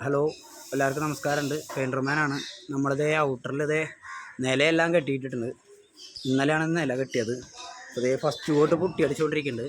Hello, എല്ലാവർക്കും നമസ്കാരമുണ്ട്. പെയിൻറ്റർമാനാണ്. നമ്മളിതേ ഔട്ടറിൽ നിലയെല്ലാം കെട്ടിയിട്ടിട്ടുണ്ട്. ഇന്നലെയാണ് നില കെട്ടിയത്. അതേ ഫസ്റ്റ് കോട്ട് പൊട്ടിയടിച്ചുകൊണ്ടിരിക്കുന്നുണ്ട്.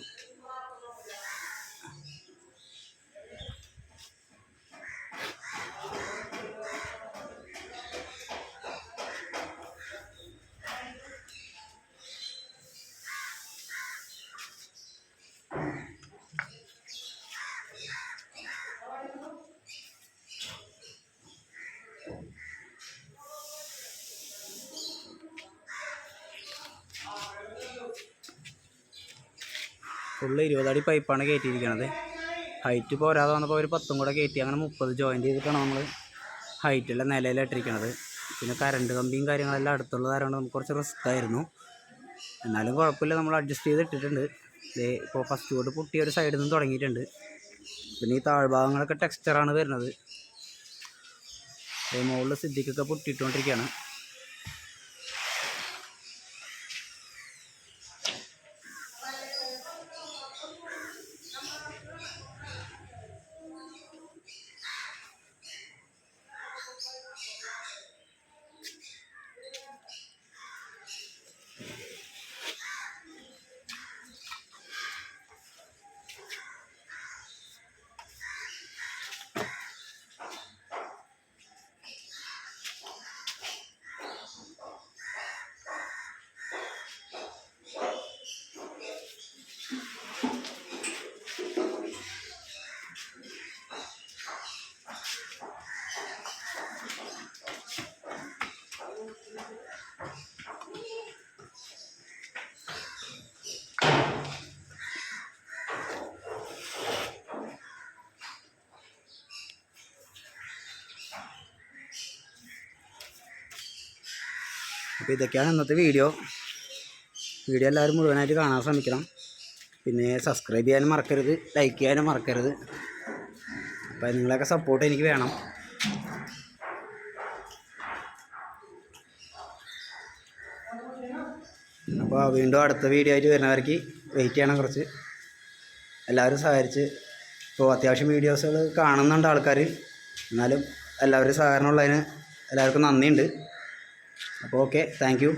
ഫുള്ള് 20 അടി പൈപ്പാണ് കയറ്റിയിരിക്കുന്നത്. ഹൈറ്റ് പോരാതെ വന്നപ്പോൾ ഒരു 10 കൂടെ കയറ്റി, അങ്ങനെ 30 ജോയിൻറ്റ് ചെയ്തിട്ടാണ് നമ്മൾ ഹൈറ്റുള്ള നിലയിലിട്ടിരിക്കുന്നത്. പിന്നെ കറണ്ട് കമ്പിയും കാര്യങ്ങളെല്ലാം അടുത്തുള്ള കാരണം നമുക്ക് കുറച്ച് റിസ്ക് ആയിരുന്നു. എന്നാലും കുഴപ്പമില്ല, നമ്മൾ അഡ്ജസ്റ്റ് ചെയ്ത് ഇട്ടിട്ടുണ്ട്. ഇപ്പോൾ ഫസ്റ്റ് കോട്ട് പൊട്ടിയ ഒരു സൈഡിൽ നിന്ന് തുടങ്ങിയിട്ടുണ്ട്. പിന്നെ ഈ താഴ്ഭാഗങ്ങളൊക്കെ ടെക്സ്ചറാണ് വരുന്നത്. മുകളിൽ സിദ്ധിക്കൊക്കെ പൊട്ടിയിട്ടുകൊണ്ടിരിക്കുകയാണ്. അപ്പോൾ ഇതൊക്കെയാണ് ഇന്നത്തെ വീഡിയോ. എല്ലാവരും മുഴുവനായിട്ട് കാണാൻ ശ്രമിക്കണം. പിന്നെ സബ്സ്ക്രൈബ് ചെയ്യാനും മറക്കരുത്, ലൈക്ക് ചെയ്യാനും മറക്കരുത്. അപ്പോൾ നിങ്ങളൊക്കെ സപ്പോർട്ട് എനിക്ക് വേണം. അപ്പോൾ വീണ്ടും അടുത്ത വീഡിയോ ആയിട്ട് വരുന്നവർക്ക് വെയിറ്റ് ചെയ്യണം കുറച്ച്. എല്ലാവരും സഹകരിച്ച്, ഇപ്പോൾ അത്യാവശ്യം വീഡിയോസുകൾ കാണുന്നുണ്ട് ആൾക്കാർ, എന്നാലും എല്ലാവരും സഹകരണം ഉള്ളതിന് എല്ലാവർക്കും നന്ദിയുണ്ട്. അപ്പോൾ ഓക്കെ, താങ്ക് യു.